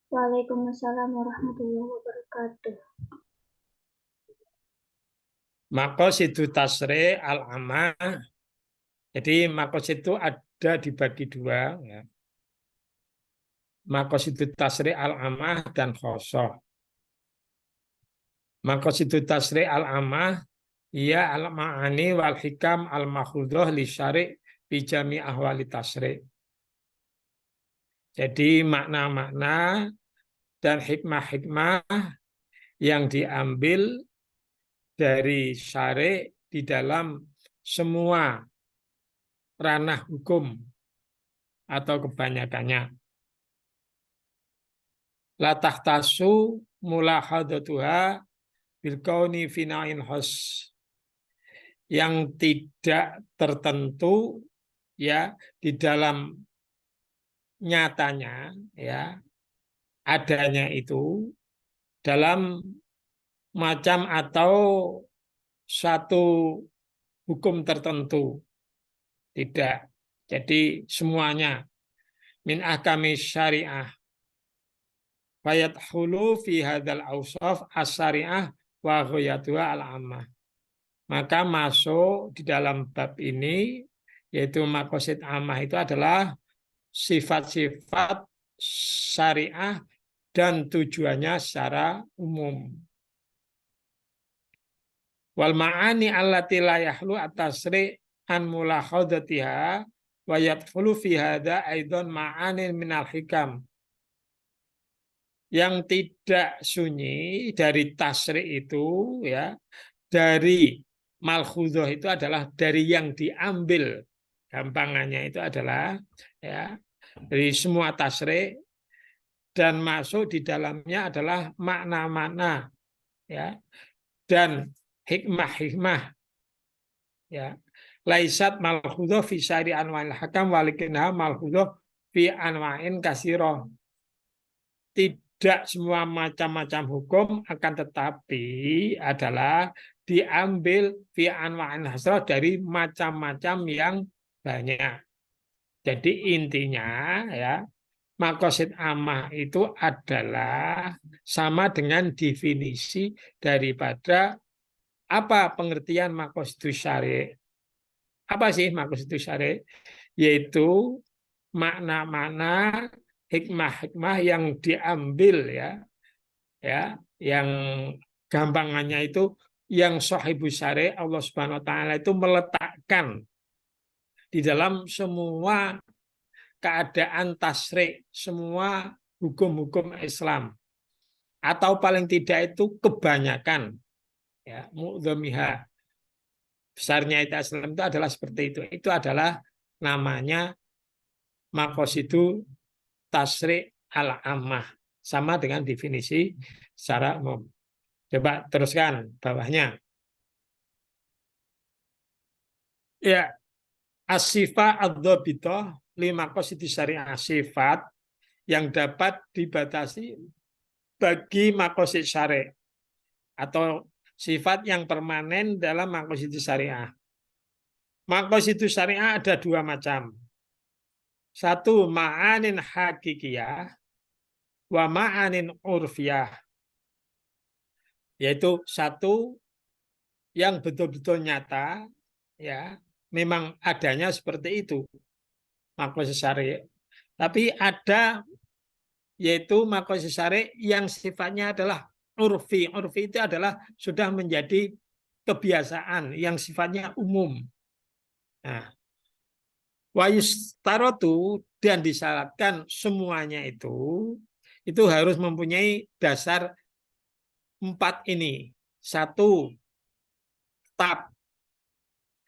Waalaikumsalam warahmatullahi wabarakatuh. Maqasidu tasri al-amah. Jadi maqasid itu ada dibagi dua, ya. Maqasidu tasri al-amah dan khosoh. Maqasidu tasri al-amah ia al-ma'ani wal hikam al-makhudhoh li syari' fi jami' ahwali tasri. Jadi makna-makna dan hikmah-hikmah yang diambil dari syari' di dalam semua ranah hukum atau kebanyakannya. La tahtasu mulahadatuha bil kauni fina'in khos, yang tidak tertentu ya di dalam nyatanya, ya adanya itu dalam macam atau satu hukum tertentu, tidak. Jadi semuanya min ahkami syariah fayadkhulu fi hadzal awsaf as-syariah wa ghayatuha al-ammah. Maka masuk di dalam bab ini, yaitu maqasid ammah itu adalah sifat-sifat syariah dan tujuannya secara umum. Wal ma'ani allati la yahlu at-tasri' an mulahadatiha wa yadkhulu fi hadza aidan ma'anin minal hikam, yang tidak sunyi dari tasri' itu, ya, dari malkhudhoh itu adalah dari yang diambil, gampangannya itu adalah, ya, dari semua tasri', dan masuk di dalamnya adalah makna-makna, ya, dan hikmah-hikmah, ya. Laisat malkhudhoh fi syari anwa'il hakam walikinha malkhudhoh fi anwa'in katsiroh. Tidak semua macam-macam hukum, akan tetapi adalah diambil fi anwa'in hasrah dari macam-macam yang banyak. Jadi intinya, ya, maqasid ammah itu adalah sama dengan definisi daripada apa pengertian maqasid syari'. Apa sih maqasid syari'? Yaitu makna-makna hikmah-hikmah yang diambil, ya, yang gampangannya itu yang sahibus syari' Allah Subhanahu wa taala itu meletakkan di dalam semua keadaan tasri', semua hukum-hukum Islam, atau paling tidak itu kebanyakan, ya, mu'dhamiha, besarnya itu Islam itu adalah seperti itu. Itu adalah namanya maqasidu tasri' al-ammah, sama dengan definisi secara umum. Coba teruskan bawahnya. Ya, as-sifat ad-dhabithah lima maqasidi syariah, sifat yang dapat dibatasi bagi maqasid syari' atau sifat yang permanen dalam maqasid syariah. Maqasid syariah ada dua macam. Satu, ma'anin hakikiyah wa ma'anin urfiyah. Yaitu satu yang betul-betul nyata, ya, memang adanya seperti itu maqasid syari'. Tapi ada, yaitu maqasid syari' yang sifatnya adalah urfi. Urfi itu adalah sudah menjadi kebiasaan yang sifatnya umum. Nah, wa yustarotu, dan disyaratkan semuanya itu harus mempunyai dasar empat ini. Satu, tetap.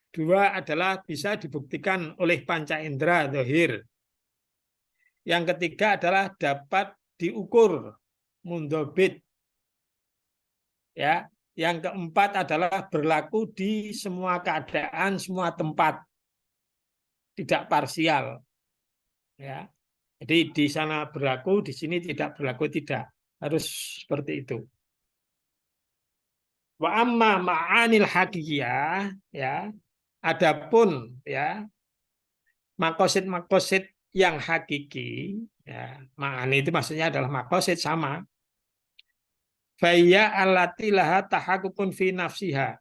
Dua adalah bisa dibuktikan oleh panca indera zahir. Yang ketiga adalah dapat diukur, mundobit. Ya, yang keempat adalah berlaku di semua keadaan, semua tempat, tidak parsial. Ya, jadi di sana berlaku, di sini tidak berlaku, tidak harus seperti itu. Wa amma ma'anil hakikiyah, ya, adapun, ya, makosid yang hakiki, ya, ma'ani itu maksudnya adalah maqasid sama. Faya allati laha tahaqqukun fi nafsiha,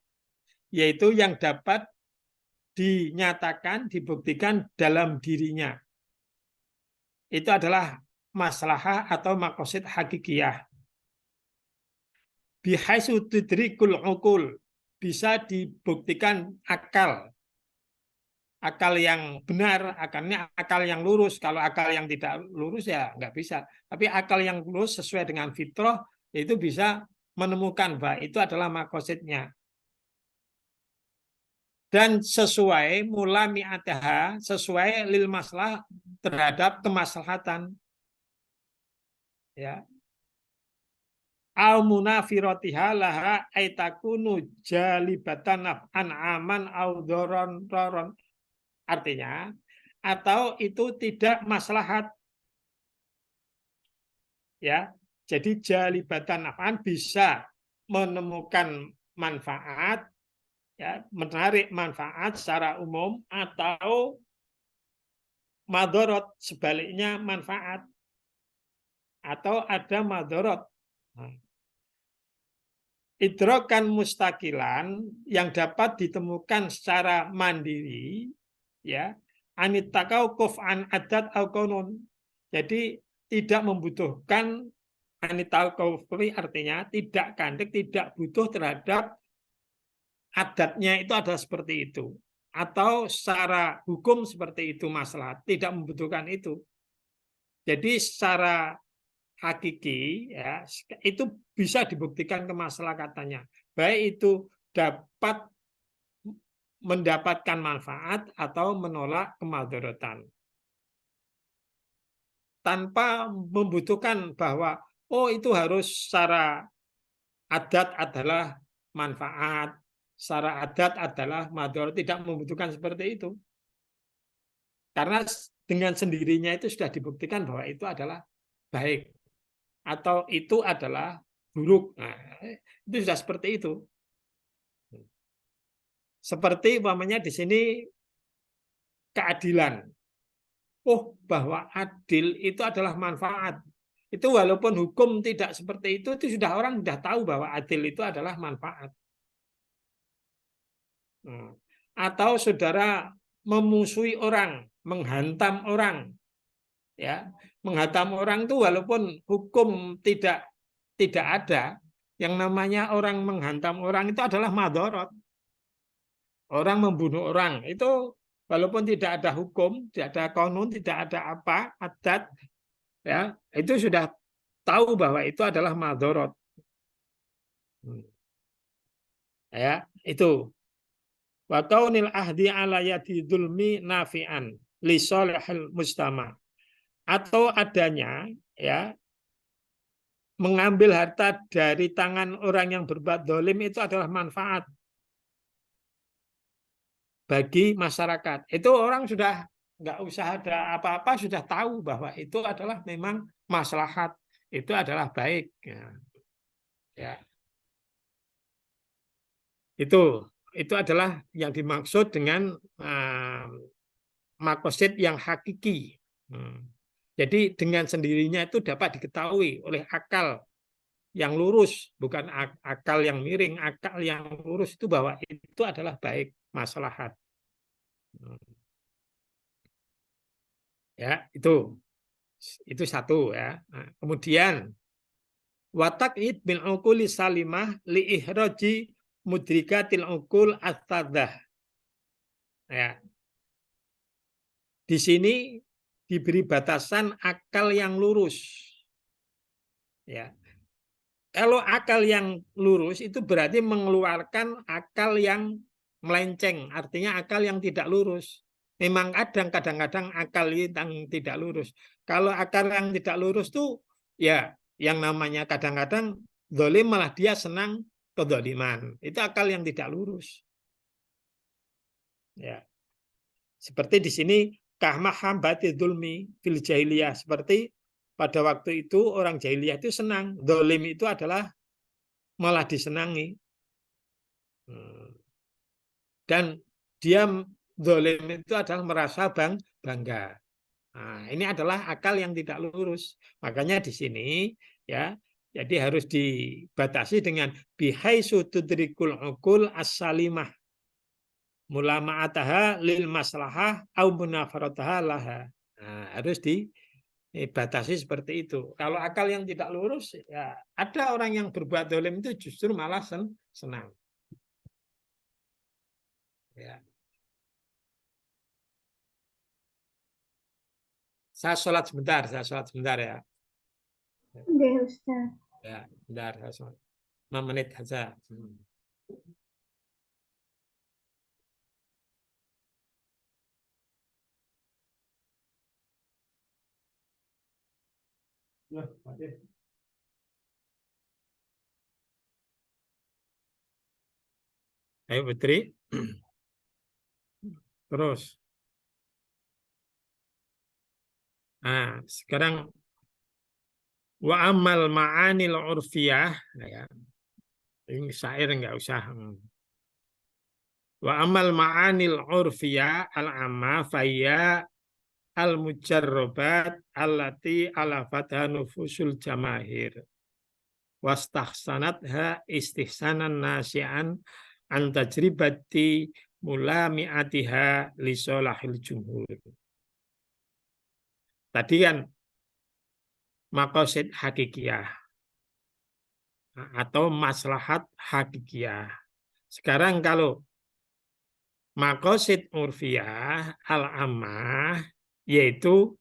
yaitu yang dapat dinyatakan, dibuktikan dalam dirinya. Itu adalah maslahah atau maqasid hakikiyah. Bihaisu tudrikul uqul, bisa dibuktikan akal. Akal yang benar, akalnya akal yang lurus. Kalau akal yang tidak lurus ya nggak bisa. Tapi akal yang lurus sesuai dengan fitrah itu bisa menemukan bahwa itu adalah makosidnya. Dan sesuai mula mi'ataha, sesuai lil maslah terhadap kemaslahatan. Ya. Al munafirotiha laha aitakunu jalibatan naf'an aman au doron. Artinya, atau itu tidak maslahat. Ya, jadi jalibatan naf'an bisa menemukan manfaat, ya, menarik manfaat secara umum, atau madorot sebaliknya manfaat, atau ada madorot. Idrokan mustakilan yang dapat ditemukan secara mandiri, ya, anitakau an adat au konun. Jadi tidak membutuhkan anitakau artinya tidak kandek, tidak butuh terhadap adatnya itu adalah seperti itu, atau secara hukum seperti itu masalah, tidak membutuhkan itu. Jadi secara hakiki, ya, itu bisa dibuktikan kemaslahatanya, baik itu dapat mendapatkan manfaat atau menolak kemadharatan, tanpa membutuhkan bahwa oh itu harus secara adat adalah manfaat, secara adat adalah madhar, tidak membutuhkan seperti itu, karena dengan sendirinya itu sudah dibuktikan bahwa itu adalah baik atau itu adalah buruk. Nah, itu sudah seperti itu. Seperti umpamanya di sini keadilan. Oh, bahwa adil itu adalah manfaat. Itu walaupun hukum tidak seperti itu sudah orang sudah tahu bahwa adil itu adalah manfaat. Nah, atau saudara memusuhi orang, menghantam orang, ya, menghantam orang itu walaupun hukum tidak ada, yang namanya orang menghantam orang itu adalah madorot. Orang membunuh orang itu walaupun tidak ada hukum, tidak ada konun, tidak ada apa adat, ya, itu sudah tahu bahwa itu adalah madorot. Ya, itu. Wa kaunil ahdi ala yadi dzulmi nafi'an li sholihil mujtama, atau adanya, ya, mengambil harta dari tangan orang yang berbuat dolim itu adalah manfaat bagi masyarakat. Itu orang sudah nggak usah ada apa-apa sudah tahu bahwa itu adalah memang maslahat, itu adalah baik. Ya. Itu adalah yang dimaksud dengan makosid yang hakiki. Jadi dengan sendirinya itu dapat diketahui oleh akal yang lurus, bukan akal yang miring, akal yang lurus itu bahwa itu adalah baik, maslahat. Ya, itu satu, ya. Nah, kemudian watakid bil uquli salimah li ihraji mudrikatil uqul astadah. Ya. Di sini diberi batasan akal yang lurus. Ya. Kalau akal yang lurus itu berarti mengeluarkan akal yang melenceng, artinya akal yang tidak lurus. Memang kadang-kadang akal yang tidak lurus. Kalau akal yang tidak lurus tuh ya yang namanya kadang-kadang zalim malah dia senang kedzaliman. Itu akal yang tidak lurus. Ya. Seperti di sini kahmahabati dzulmi fil jahiliyah, seperti pada waktu itu orang jahiliyah itu senang, zalim itu adalah malah disenangi. Dan dia zalim itu adalah merasa bangga. Nah, ini adalah akal yang tidak lurus. Makanya di sini ya, jadi harus dibatasi dengan bihaitsu tudrikul uqul as-salimah mulama'ataha lil maslahah au munafarataha laha. Nah, harus dibatasi seperti itu. Kalau akal yang tidak lurus, ya ada orang yang berbuat dolim itu justru malah senang. Ya. Saya sholat sebentar ya. Oke, Ustaz. Ya, sebentar, saya sholat. 5 menit saja. Ayo Putri. Terus. Nah, sekarang wa amal ma'anil urfiyah, ya. Ini syair enggak usah. Wa amal ma'anil urfiyah al-amma fayya al-mujarrobat allati alafatha nufusul jamahir wastahsanatha istihsanan nasi'an an tajribati mulami'atiha li solahil jumhur. Tadi kan maqasid hakikiyah atau maslahat hakikiyah. Sekarang kalau maqasid urfiyah al-ammah yaitu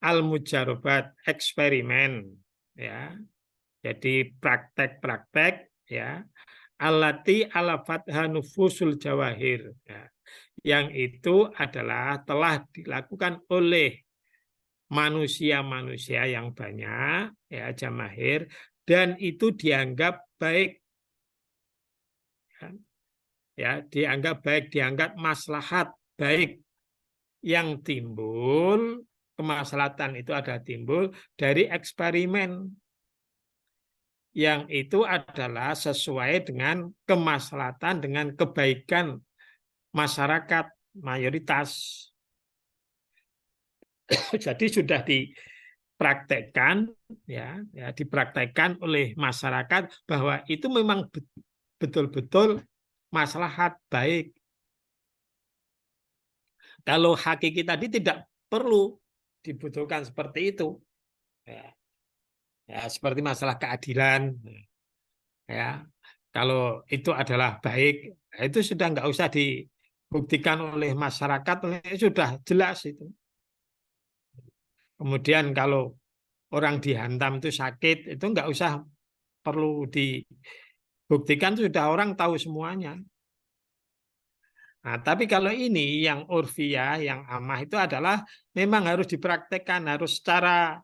al-mujarobat eksperimen ya. Jadi praktek-praktek ya. Allati alafatha nufusul jawahir ya. Yang itu adalah telah dilakukan oleh manusia-manusia yang banyak ya jamahir dan itu dianggap baik ya, dianggap baik, dianggap maslahat baik yang timbul, kemaslahatan itu ada timbul dari eksperimen yang itu adalah sesuai dengan kemaslahatan, dengan kebaikan masyarakat mayoritas. Jadi sudah dipraktekkan ya, dipraktekkan oleh masyarakat bahwa itu memang betul-betul maslahat baik. Kalau hakiki tadi tidak perlu dibutuhkan seperti itu. Ya, ya seperti masalah keadilan. Ya, kalau itu adalah baik, itu sudah nggak usah dibuktikan oleh masyarakat, sudah jelas itu. Kemudian kalau orang dihantam itu sakit, itu nggak usah perlu dibuktikan, sudah orang tahu semuanya. Nah, tapi kalau ini yang urfiyah, yang amah itu adalah memang harus dipraktekkan, harus secara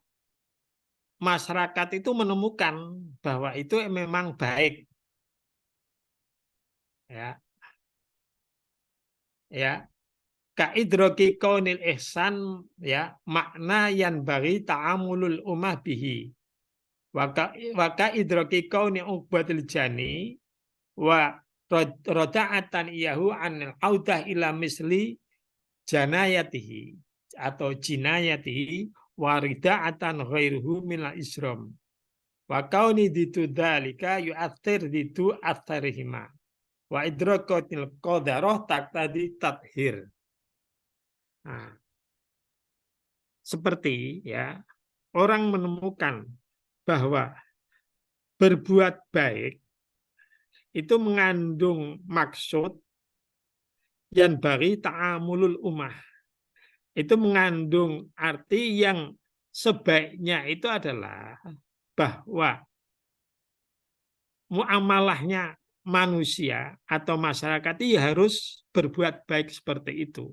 masyarakat itu menemukan bahwa itu memang baik. Ya, ya. Kaidroki kaunil ihsan ya makna yang bagi ta'amulul ummah bihi. Waka idroki kauni uqbatil jani wa roda'atan iyahu anil audah ila misli janayatihi atau jinayatihi warida'atan ghairuhu minal isram wa kauni ditu dhalika yu'athir ditu atharihima wa idrokotil qadarah taqtadi tathir. Nah, seperti ya orang menemukan bahwa berbuat baik itu mengandung maksud yang bagi ta'amulul ummah. Itu mengandung arti yang sebaiknya itu adalah bahwa muamalahnya manusia atau masyarakat itu harus berbuat baik seperti itu.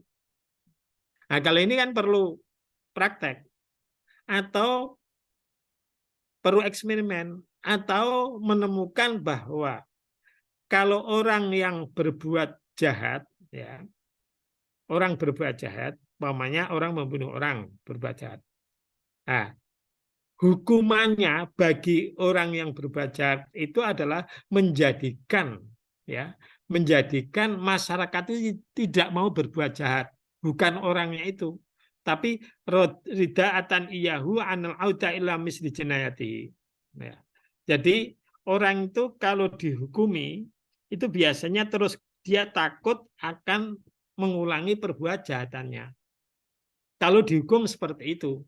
Nah, kalau ini kan perlu praktek atau perlu eksperimen atau menemukan bahwa kalau orang yang berbuat jahat ya, orang berbuat jahat, umpamanya orang membunuh orang berbuat jahat. Nah, hukumannya bagi orang yang berbuat jahat itu adalah menjadikan ya, menjadikan masyarakat itu tidak mau berbuat jahat, bukan orangnya itu. tapi rida'atan iyahu anal auda ila misli jinayati. Ya. Jadi orang itu kalau dihukumi itu biasanya terus dia takut akan mengulangi perbuatan jahatannya. Kalau dihukum seperti itu.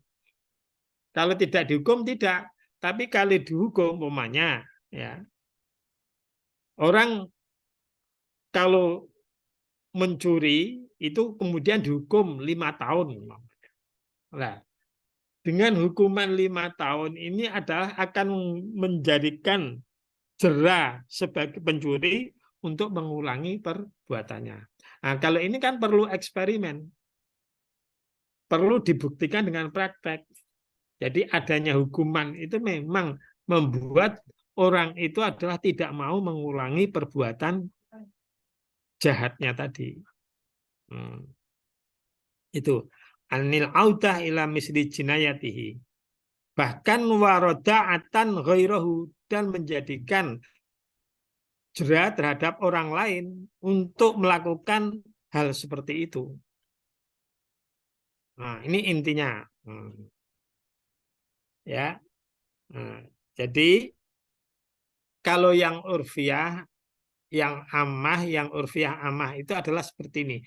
Kalau tidak dihukum tidak, tapi kalau dihukum umpamanya ya. Orang kalau mencuri itu kemudian dihukum 5 tahun. Nah, dengan hukuman 5 tahun ini adalah akan menjadikan jera sebagai pencuri untuk mengulangi perbuatannya. Nah, kalau ini kan perlu eksperimen, perlu dibuktikan dengan praktek. Jadi adanya hukuman itu memang membuat orang itu adalah tidak mau mengulangi perbuatan jahatnya tadi. Itu anil audah ila misli jinayatihi. Bahkan waroda'atan ghairahu, dan menjadikan jera terhadap orang lain untuk melakukan hal seperti itu. Nah, ini intinya. Ya. Nah, jadi kalau yang urfiah, yang urfiah amah itu adalah seperti ini.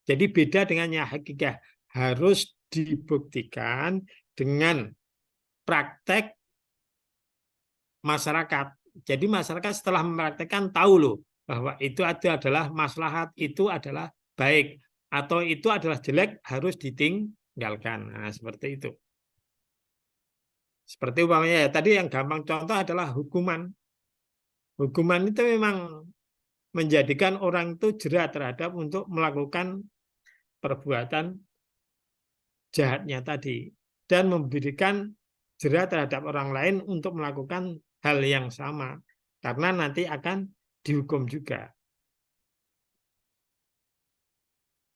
Jadi beda dengan yang hakikah. Harus dibuktikan dengan praktek masyarakat. Jadi masyarakat setelah mempraktekkan tahu loh bahwa itu adalah maslahat, itu adalah baik, atau itu adalah jelek, harus ditinggalkan. Nah, seperti itu. Seperti umpamanya ya, tadi yang gampang contoh adalah hukuman. Hukuman itu memang menjadikan orang itu jera terhadap untuk melakukan perbuatan jahatnya tadi. Dan memberikan jera terhadap orang lain untuk melakukan hal yang sama. Karena nanti akan dihukum juga.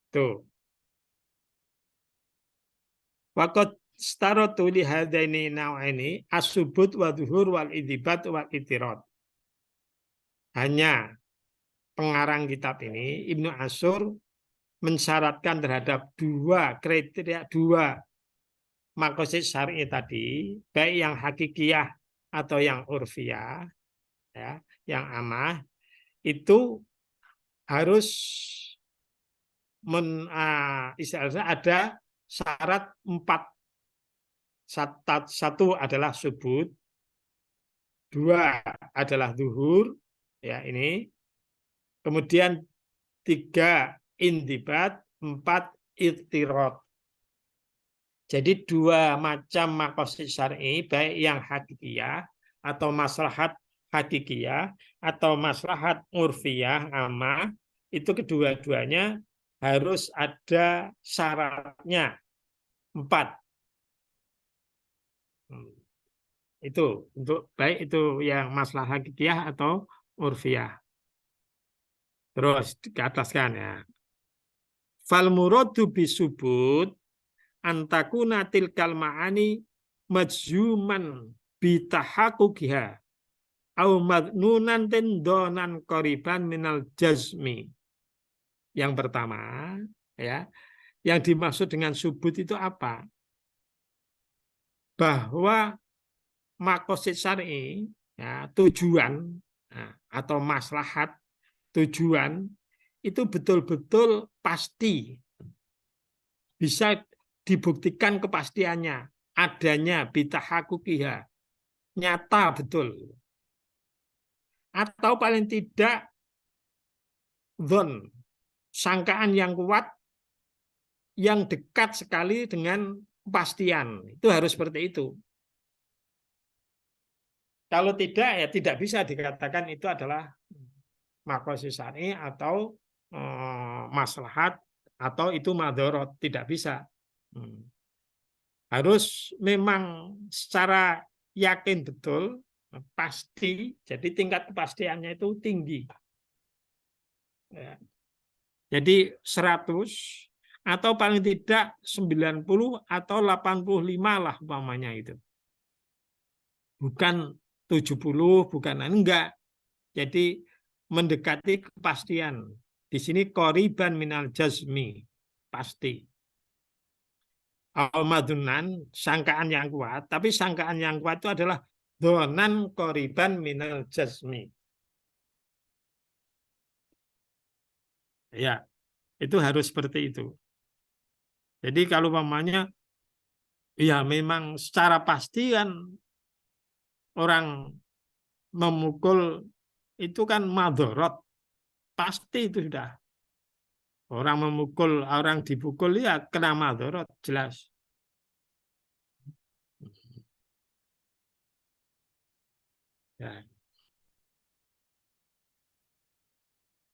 Tuh. Wakot starotu li hadaini nau'aini as-subut wa dhuhur wal idhibat wal itirad. Hanya pengarang kitab ini, Ibnu Asyur, mensyaratkan terhadap dua kriteria, dua maqasid syar'i tadi, baik yang hakikiyah atau yang urfiyah, ya, yang amah, itu harus istilahnya ada syarat 4. Satu adalah subut, 2 adalah zuhur, ya ini, kemudian 3 indibat, 4 itirad. Jadi 2 macam maqasid syar'i, baik yang hakikiyah atau maslahat hakikiyah atau maslahat urfiyah amah, itu kedua-duanya harus ada syaratnya 4. Itu untuk baik itu yang maslahat hakikiyah atau urfiyah. Terus ke ataskan ya. Fal muradu bisubut antakuna tilkal ma'ani majzuman bitahaquqiha au madnunan tendonan qoriban minal jazmi. Yang pertama, ya, yang dimaksud dengan subut itu apa? Bahwa maqasid syar'i, ya, tujuan, nah, atau maslahat, tujuan itu betul-betul pasti, bisa dibuktikan kepastiannya, adanya bitahaquqiha, nyata betul, atau paling tidak dzon, sangkaan yang kuat yang dekat sekali dengan kepastian. Itu harus seperti itu. Kalau tidak, ya tidak bisa dikatakan itu adalah maqasid syar'i atau maslahat atau itu madharat, tidak bisa. Harus memang secara yakin betul, pasti, jadi tingkat kepastiannya itu tinggi. Ya. Jadi 100 atau paling tidak 90 atau 85 lah umpamanya itu. Bukan 70, bukan enggak. Jadi mendekati kepastian. Di sini qoriban minal jazmi, pasti. Madunan, sangkaan yang kuat, tapi sangkaan yang kuat itu adalah donan koriban minal jasmi. Ya, itu harus seperti itu. Jadi kalau umpamanya ya memang secara pasti kan orang memukul itu kan madorot, pasti itu sudah. Orang memukul, orang dipukul ya kena madorot, jelas. Ya.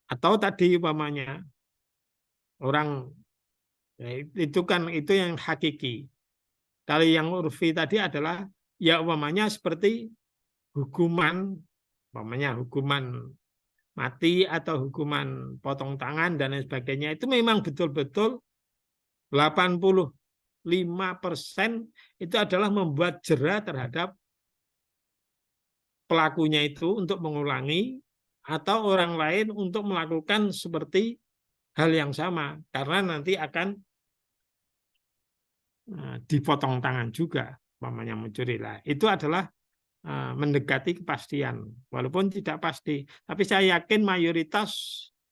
Atau tadi umpamanya orang ya, itu kan itu yang hakiki. Kalau yang urfi tadi adalah ya umpamanya seperti hukuman, umpamanya hukuman mati atau hukuman potong tangan dan lain sebagainya itu memang betul-betul 85% itu adalah membuat jera terhadap pelakunya itu untuk mengulangi atau orang lain untuk melakukan seperti hal yang sama karena nanti akan dipotong tangan juga umpamanya mencuri lah. Itu adalah mendekati kepastian walaupun tidak pasti. Tapi saya yakin mayoritas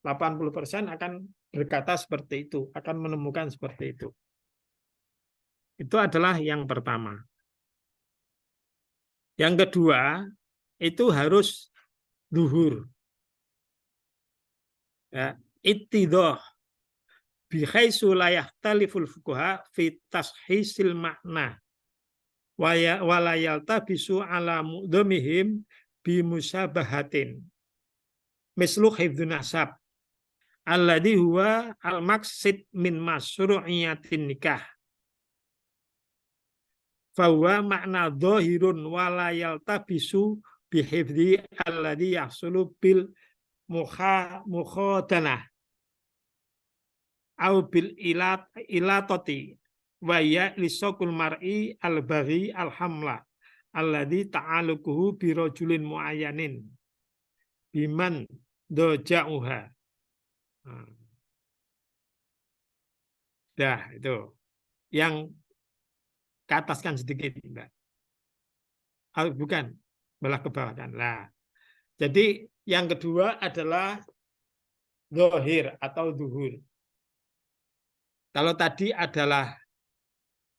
80% akan berkata seperti itu, akan menemukan seperti itu. Itu adalah yang pertama. Yang kedua, itu harus zuhur. Ya, ittidah bihaitsu la yahtaliful fuqaha fi tashisil makna wa la yaltabisu ala mu'dhamihim bi musabahatin mislu hifdzun nasab alladhi huwa al-maqsid min masru'iyatin nikah fahuwa makna dhahirun wa la yaltabisu bi hifdzi alladhi yahsulu bil mukhadanah au bil ilatati wa ya lisaqul mar'i al baghi al hamla alladhi ta'aluquhu bi rajulin muayyanin biman doja'uha. Dah itu yang ke ataskan sedikit, Mbak. Oh, bukan, belah ke bawah kan. Lah. Jadi yang kedua adalah zahir atau zuhur. Kalau tadi adalah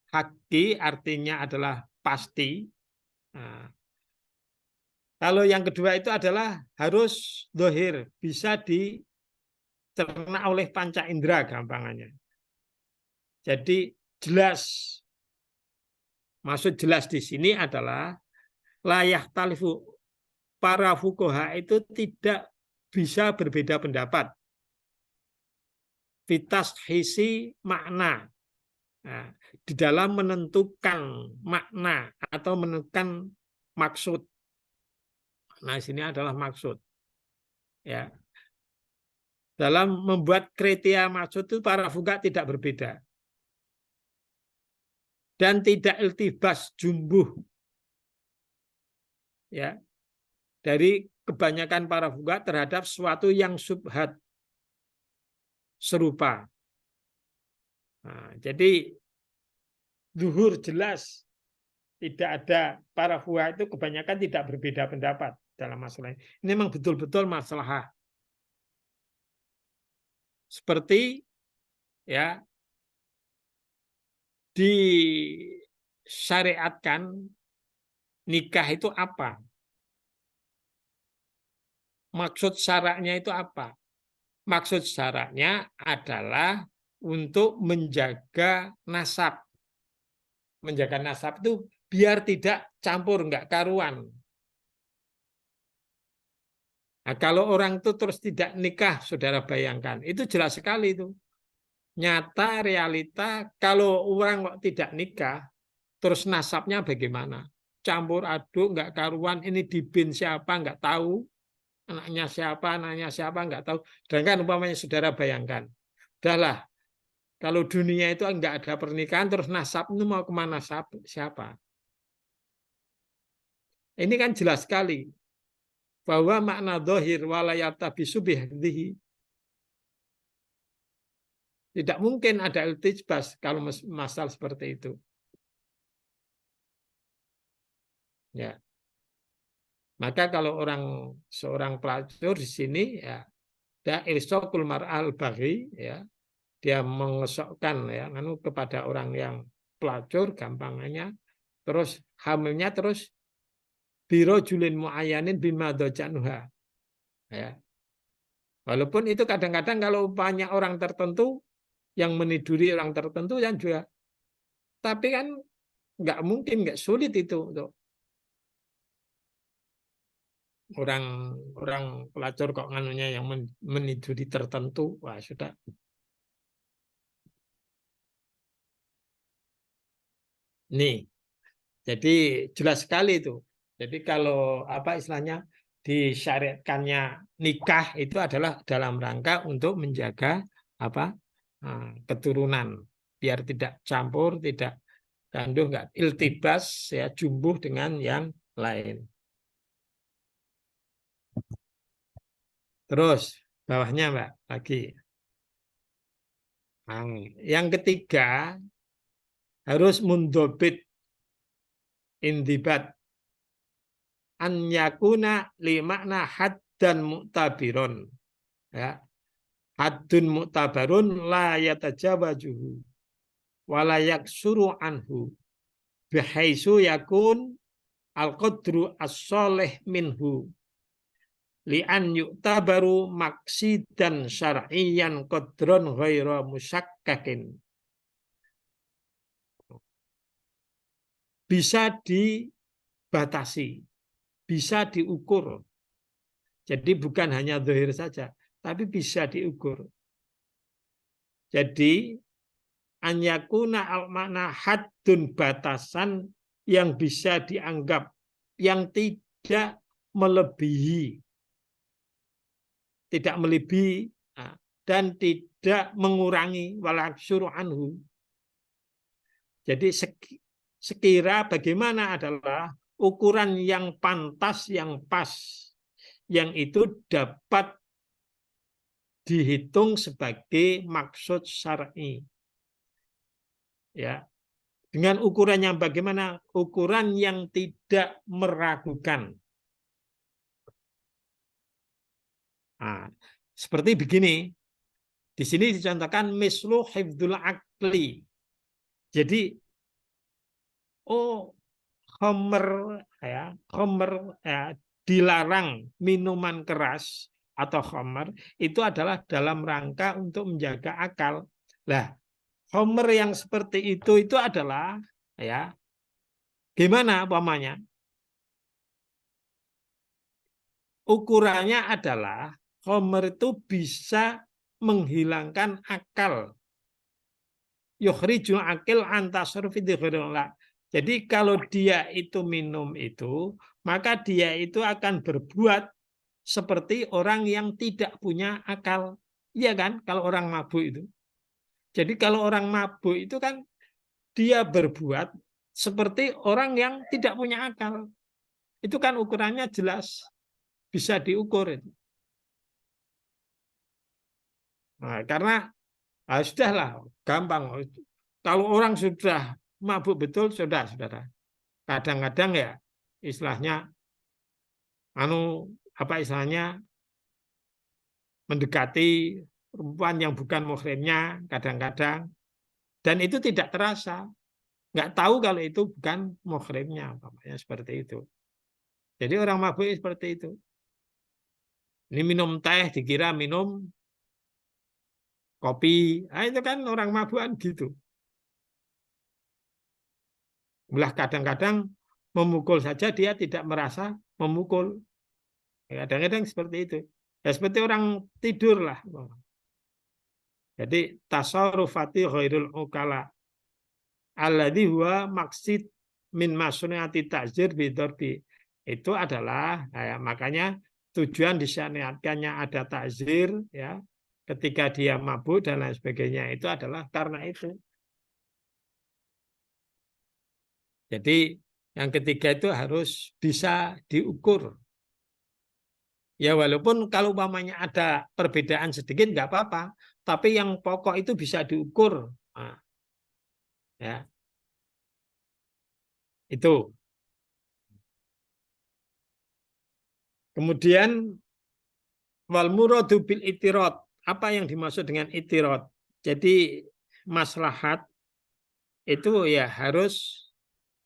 haki, artinya adalah pasti. Nah, kalau yang kedua itu adalah harus zahir, bisa dicerna oleh panca indera gampangannya. Jadi jelas. Maksud jelas di sini adalah layak talifu. Para fuqaha itu tidak bisa berbeda pendapat. Fitas hisi makna. Nah, di dalam menentukan makna atau menentukan maksud. Nah, sini adalah maksud. Ya. Dalam membuat kriteria maksud itu para fuqaha tidak berbeda. Dan tidak iltibas jumbuh. Ya. Dari kebanyakan para fuqaha terhadap sesuatu yang subhat serupa. Nah, jadi zuhur jelas tidak ada para fuqaha itu kebanyakan tidak berbeda pendapat dalam masalah ini. Ini memang betul-betul masalah. Seperti ya disyariatkan nikah itu apa? Maksud syaratnya itu apa? Maksud syaratnya adalah untuk menjaga nasab. Menjaga nasab itu biar tidak campur, enggak karuan. Nah, kalau orang itu terus tidak nikah, saudara bayangkan, itu jelas sekali itu. Nyata, realita, kalau orang tidak nikah, terus nasabnya bagaimana? Campur aduk, enggak karuan, ini di bin siapa, enggak tahu. Anaknya siapa, enggak tahu. Sedangkan umpamanya saudara bayangkan, udahlah, kalau dunia itu enggak ada pernikahan, terus nasab itu mau kemana siapa? Ini kan jelas sekali bahwa makna dohir walayata bisubihdihi Tidak mungkin ada iltibas kalau masalah seperti itu. Ya. Maka kalau seorang pelacur di sini ya ada irsaqul mar'al baghi ya, dia mengesokkan ya kepada orang yang pelacur gampangnya, terus hamilnya terus biro julin muayyanin bima dojanuha ya. Walaupun itu kadang-kadang kalau banyak orang tertentu yang meniduri orang tertentu yang juga, tapi kan nggak mungkin, nggak sulit itu untuk orang orang pelacur kok nganunya yang meniduri tertentu, wah sudah. Nih, jadi jelas sekali itu. Jadi kalau apa istilahnya disyariatkannya nikah itu adalah dalam rangka untuk menjaga apa keturunan biar tidak campur, tidak kandung, nggak iltibas ya jumbuh dengan yang lain. Terus bawahnya Mbak lagi. Yang ketiga harus mundobit indibat an yakuna li makna had dan mu'tabiron ya. Haddun mu'tabarun la yatajawajuhu wa la yaksuru anhu bihaisu yakun al-qadru as-soleh minhu li an yu'tabaru maksidan syar'iyan qadron ghaira musakkakin. Bisa dibatasi, bisa diukur. Jadi bukan hanya zahir saja, tapi bisa diukur. Jadi anyakuna al-makna haddun batasan yang bisa dianggap, yang tidak melebihi, tidak melebihi dan tidak mengurangi walaksuru anhu. Jadi sekira bagaimana adalah ukuran yang pantas, yang pas, yang itu dapat dihitung sebagai maksud syar'i. Ya. Dengan ukuran yang bagaimana? Ukuran yang tidak meragukan. Nah, seperti begini. Di sini dicontohkan mislu hifdzul akli. Jadi khamr dilarang minuman keras atau khamr itu adalah dalam rangka untuk menjaga akal. Lah, khamr yang seperti itu adalah ya gimana umpamanya? Ukurannya adalah khamr itu bisa menghilangkan akal. Yukhrijul akil antasarrufi dzikrillah. Jadi kalau dia itu minum itu, maka dia itu akan berbuat seperti orang yang tidak punya akal. Iya kan? Kalau orang mabuk itu. Jadi kalau orang mabuk itu kan dia berbuat seperti orang yang tidak punya akal. Itu kan ukurannya jelas. Bisa diukur itu. Nah, karena sudahlah, gampang. Kalau orang sudah mabuk betul, sudah, saudara. Kadang-kadang ya istilahnya apa istilahnya mendekati perempuan yang bukan muhrimnya kadang-kadang, dan itu tidak terasa, nggak tahu kalau itu bukan muhrimnya, seperti itu. Jadi orang mabuk seperti itu. Ini minum teh dikira minum kopi, itu kan orang mabukan gitu. Belah kadang-kadang memukul saja dia tidak merasa memukul. Kadang-kadang seperti itu. Ya seperti orang tidur lah. Jadi tasarrufati ghairul ukala alladzi huwa maqsid min masnuati ta'zir bidarbi. Itu adalah makanya tujuan disyariatkannya ada takzir ya ketika dia mabuk dan lain sebagainya itu adalah karena itu. Jadi yang ketiga itu harus bisa diukur. Ya walaupun kalau umpamanya ada perbedaan sedikit nggak apa-apa, tapi yang pokok itu bisa diukur. Nah, ya, itu. Kemudian wal muradu bil itirad. Apa yang dimaksud dengan itirad? Jadi maslahat itu ya harus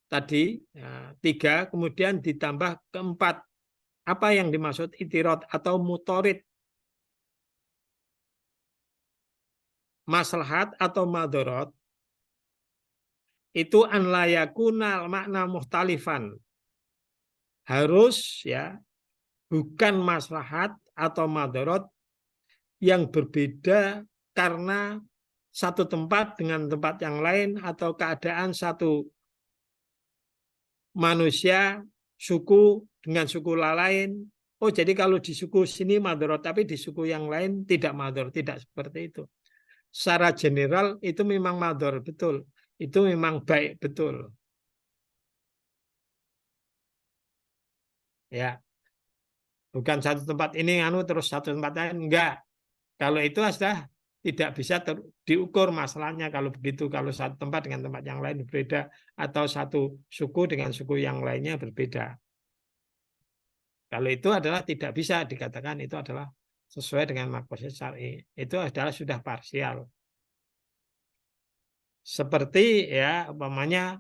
tadi ya, 3, kemudian ditambah keempat. Apa yang dimaksud itirad atau mutorid? Maslahat atau madorot itu an layakuna makna muhtalifan. Harus ya bukan maslahat atau madorot yang berbeda karena satu tempat dengan tempat yang lain atau keadaan satu manusia suku dengan suku lain. Oh, jadi kalau di suku sini madorot, tapi di suku yang lain tidak mador, tidak seperti itu. Secara general itu memang mador betul, itu memang baik betul. Ya, bukan satu tempat ini anu terus satu tempat lain enggak. Kalau itu sudah tidak bisa diukur masalahnya kalau begitu. Kalau satu tempat dengan tempat yang lain berbeda atau satu suku dengan suku yang lainnya berbeda. Kalau itu adalah tidak bisa dikatakan itu adalah sesuai dengan maqasid syar'i. Itu adalah sudah parsial. Seperti ya umpamanya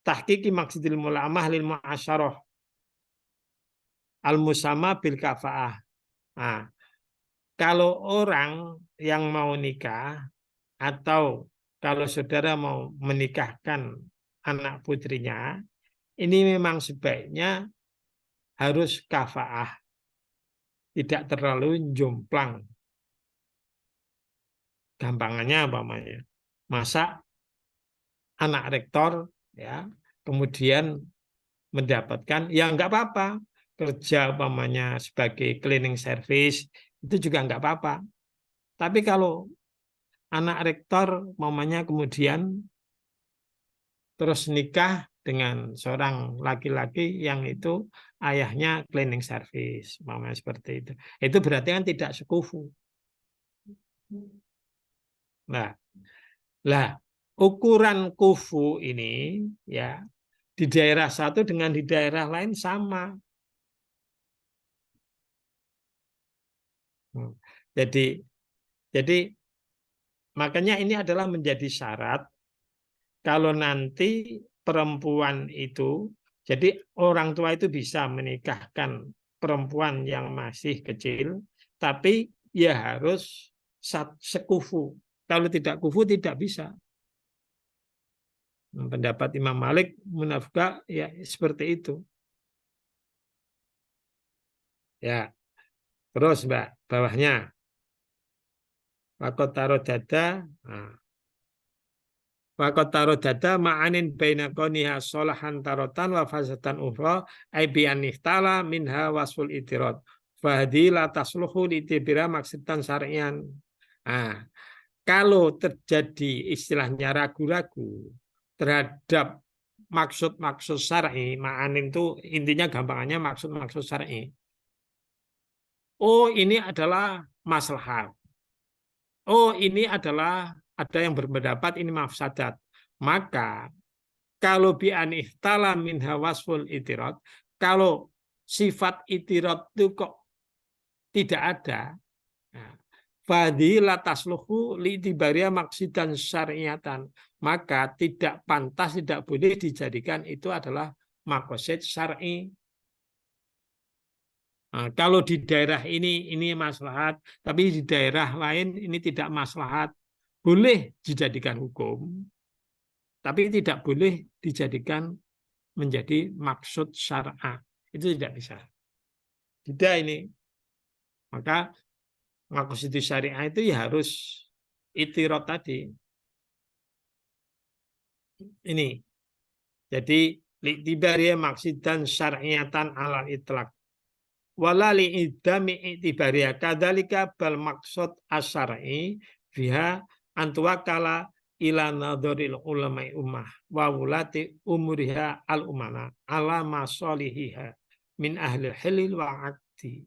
tahqiqi maqsidil mulamah lil mu'asyarah al musamma bil kafaah. Nah, kalau orang yang mau nikah atau kalau saudara mau menikahkan anak putrinya, ini memang sebaiknya harus kafaah, tidak terlalu jomplang. Gampangannya umpamanya, masa anak rektor ya kemudian mendapatkan ya nggak apa-apa kerja umpamanya sebagai cleaning service itu juga nggak apa-apa. Tapi kalau anak rektor umpamanya kemudian terus nikah dengan seorang laki-laki yang itu ayahnya cleaning service, umpamanya seperti itu. Itu berarti kan tidak sekufu. Nah, lah ukuran kufu ini ya di daerah satu dengan di daerah lain sama. Jadi jadi makanya ini adalah menjadi syarat kalau nanti perempuan itu, jadi orang tua itu bisa menikahkan perempuan yang masih kecil, tapi ya harus sekufu. Kalau tidak kufu tidak bisa. Pendapat Imam Malik munafika ya seperti itu. Ya, terus Mbak, bawahnya. Wakot taruh dada. Nah. Wakot taruh dada ma'anin baina qoniha solahan tarotan wa fasatan ukhra ai bi anihtala minha wasful itirad. Fahdi la tasluhu litibira maksidan syar'ian. Nah, kalau terjadi istilahnya ragu-ragu terhadap maksud-maksud syar'i, ma'anin itu intinya gampangannya maksud-maksud syar'i. Oh, ini adalah maslahat. Oh, ini adalah ada yang berpendapat ini mafsadat. Maka kalau bi'an ihtala min hawasful itirat, kalau sifat itirat itu kok tidak ada, fadila tasluhu li'tibaria maksidan syariatan, maka tidak pantas, tidak boleh dijadikan itu adalah maqasid syar'i. Nah, kalau di daerah ini maslahat, tapi di daerah lain ini tidak maslahat, boleh dijadikan hukum, tapi tidak boleh dijadikan menjadi maksud syar'a. Itu tidak bisa. Tidak ini. Maka maksud syariah itu ya harus itirot tadi. Ini. Jadi li'tibariyah maksidan syar'iyatan ala itlaq. Wala li'idami i'tibariyah kadzalika bal maksud asyar'i fiha antuwakala ila nadharil ulama'i ummah wa wulati umuriha al umana ala masalihiha min ahli hilil wa aqdi.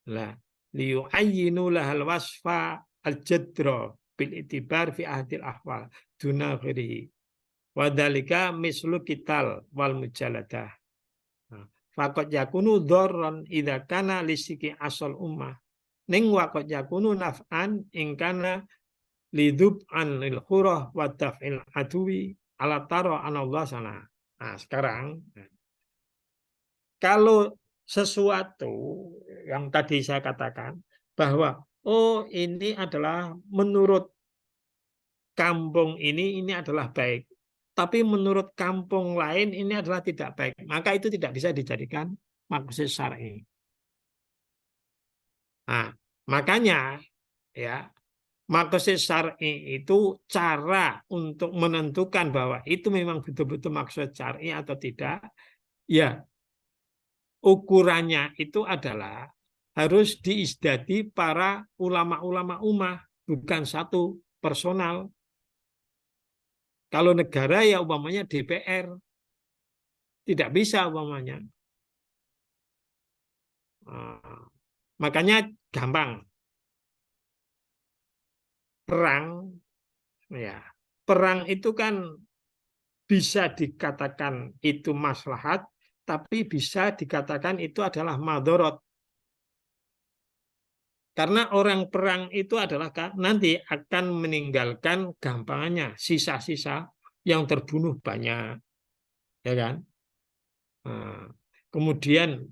Lah, liyu'ayyinu lahal wasfa al-jadra bil itibar fi ahdil ahwal duna ghairihi wa dzalika mislu kital wal mujaladah. Faqad yakunu dzarran idza kana lisiki asal ummah ning waqad yakunu naf'an ing kana lidub anil khurah wa daf'il adwi ala tara anallah sana. Nah, sekarang kalau sesuatu yang tadi saya katakan bahwa oh ini adalah menurut kampung ini adalah baik, tapi menurut kampung lain ini adalah tidak baik, maka itu tidak bisa dijadikan maksud syar'i. Nah, makanya ya maksud syar'i itu cara untuk menentukan bahwa itu memang betul-betul maksud syar'i atau tidak. Ya, ukurannya itu adalah harus diisdati para ulama-ulama ummah, bukan satu personal. Kalau negara ya umpamanya DPR, tidak bisa umpamanya. Makanya gampang. Perang, ya, perang itu kan bisa dikatakan itu maslahat, tapi bisa dikatakan itu adalah madorot. Karena orang perang itu adalah nanti akan meninggalkan gampangannya sisa-sisa yang terbunuh banyak, ya kan? Nah, kemudian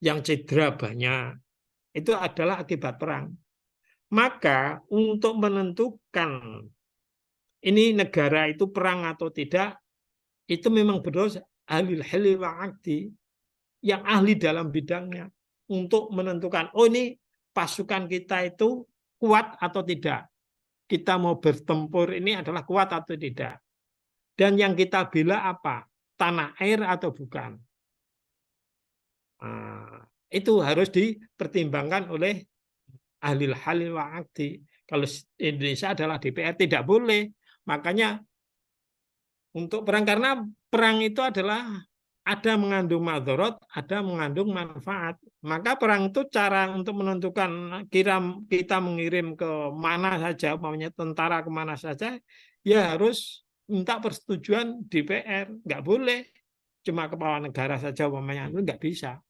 yang cedera banyak, itu adalah akibat perang. Maka untuk menentukan ini negara itu perang atau tidak, itu memang betul ahli halil wa aqdi yang ahli dalam bidangnya untuk menentukan oh ini pasukan kita itu kuat atau tidak. Kita mau bertempur ini adalah kuat atau tidak. Dan yang kita bela apa? Tanah air atau bukan? Nah, itu harus dipertimbangkan oleh ahli halil wa aqdi. Kalau Indonesia adalah DPR tidak boleh. Makanya untuk perang karena perang itu adalah ada mengandung madorot, ada mengandung manfaat. Maka perang itu cara untuk menentukan kita mengirim ke mana saja, umpamanya tentara kemana saja, ya harus minta persetujuan DPR. Nggak boleh cuma kepala negara saja, umpamanya itu nggak bisa.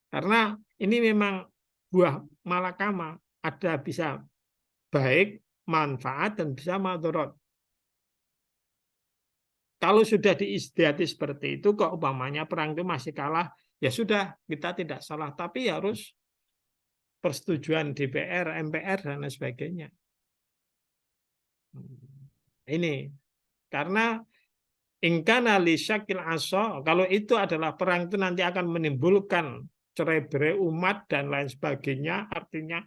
Karena ini memang buah malakama, ada bisa baik, manfaat, dan bisa madorot. Kalau sudah diistiati seperti itu, kok umpamanya perang itu masih kalah, ya sudah, kita tidak salah. Tapi harus persetujuan DPR, MPR, dan lain sebagainya. Ini, karena ingkana li syakil aso, kalau itu adalah perang itu nanti akan menimbulkan cerai-berai umat dan lain sebagainya, artinya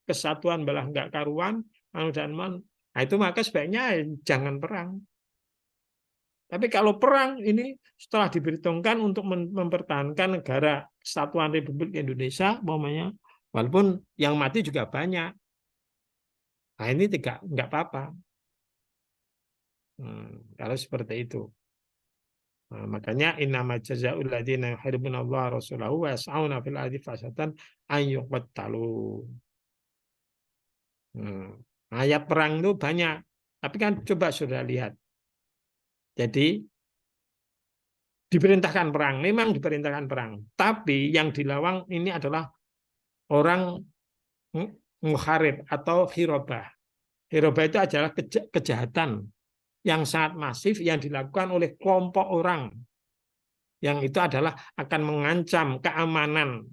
kesatuan belah nggak karuan, dan nah itu maka sebaiknya jangan perang. Tapi kalau perang ini setelah diperhitungkan untuk mempertahankan negara Kesatuan Republik Indonesia, umpamanya, walaupun yang mati juga banyak, nah ini nggak apa-apa. Kalau seperti itu, nah, makanya innama jazaa'ul ladzina yuharibuna Allah Rasulahu wa yas'auna fil ardi fasatan an yuqattalu. Ayat perang itu banyak, tapi kan coba sudah lihat. Jadi diperintahkan perang, memang diperintahkan perang. Tapi yang dilawan ini adalah orang muharib atau hirobah. Hirobah itu adalah kejahatan yang sangat masif yang dilakukan oleh kelompok orang. Yang itu adalah akan mengancam keamanan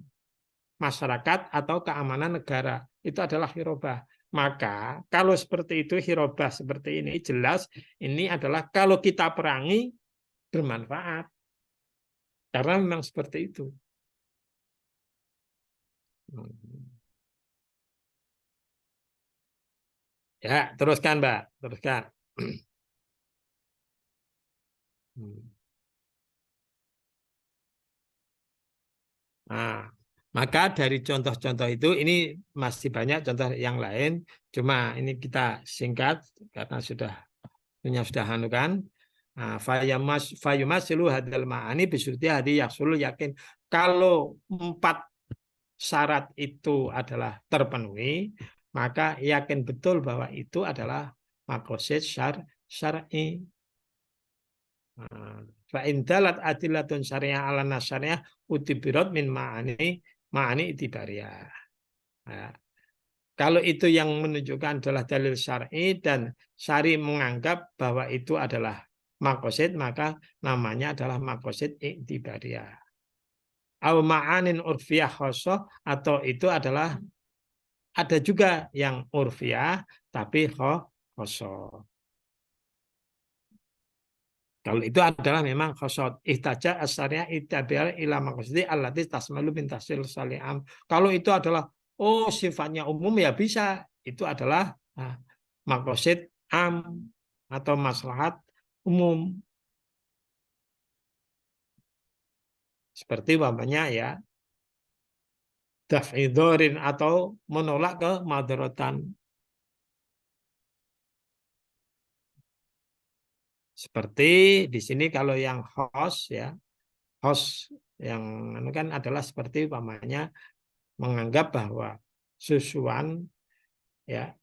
masyarakat atau keamanan negara. Itu adalah hirobah. Maka kalau seperti itu, hirobah seperti ini, jelas ini adalah kalau kita perangi bermanfaat. Karena memang seperti itu. Ya, teruskan, Mbak. Teruskan. Nah, maka dari contoh-contoh itu, ini masih banyak contoh yang lain. Cuma ini kita singkat karena sudah hanukan. Nah, fayumasilu hadal ma'ani bisurti hadi yaksulu yakin. Kalau 4 syarat itu adalah terpenuhi, maka yakin betul bahwa itu adalah maqasid syar'i. Fa in dalat adilatun syariah ala nasyariah utibirat min ma'ani itibariyah. Nah, kalau itu yang menunjukkan adalah dalil syar'i dan syari menganggap bahwa itu adalah maqasid, maka namanya adalah maqasid iktibariyah. Au ma'anin urfiyah khosoh, atau itu adalah ada juga yang urfiyah tapi khosoh. Kalau itu adalah memang khosot ihtaja asalnya itabiar ila maqsidi allati tasmalu min tahsil saliam. Kalau itu adalah sifatnya umum ya bisa. Itu adalah maqasid am atau maslahat umum. Seperti umpamanya ya daf'i dhorin atau menolak ke madaratan. Seperti di sini kalau yang host ya, host yang kan adalah seperti umpamanya menganggap bahwa susuan ya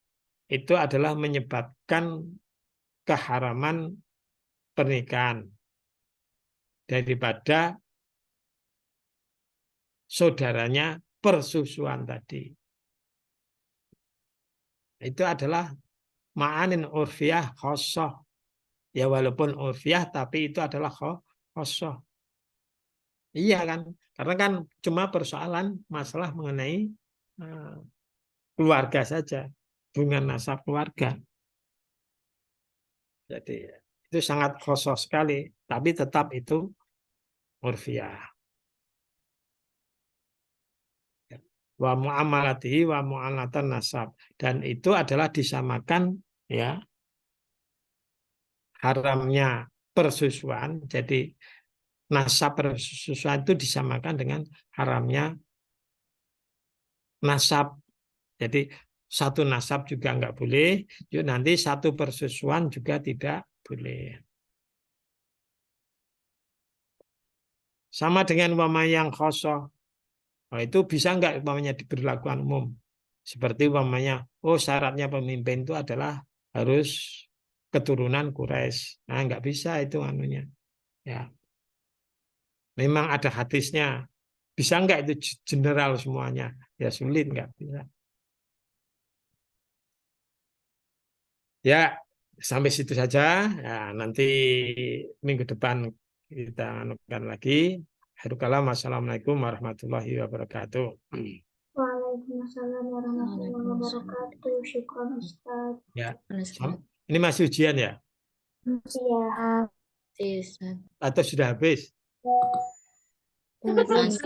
itu adalah menyebabkan keharaman pernikahan daripada saudaranya persusuan tadi. Itu adalah ma'anin urfiyah khosoh. Ya walaupun urfiyah tapi itu adalah khosoh. Iya kan? Karena kan cuma persoalan masalah mengenai keluarga saja, hubungan nasab keluarga. Jadi itu sangat khosoh sekali, tapi tetap itu urfiyah. Wa muamalatihi wa mu'alatan nasab, dan itu adalah disamakan ya haramnya persusuan. Jadi nasab persusuan itu disamakan dengan haramnya nasab. Jadi satu nasab juga enggak boleh, yuk nanti satu persusuan juga tidak boleh. Sama dengan umpama yang khosoh. Itu bisa enggak umpamanya diberlakukan umum? Seperti umpamanya, syaratnya pemimpin itu adalah harus keturunan Quraisy. Nah, enggak bisa itu anunya. Ya. Memang ada hadisnya. Bisa enggak itu general semuanya? Ya sulit, enggak bisa. Ya, sampai situ saja. Ya, nanti minggu depan kita anukan lagi. Assalamualaikum warahmatullahi wabarakatuh. Waalaikumsalam warahmatullahi wabarakatuh. Syukran Ustaz. Ya, ini masih ujian ya? Siap. Atau sudah habis? Masih.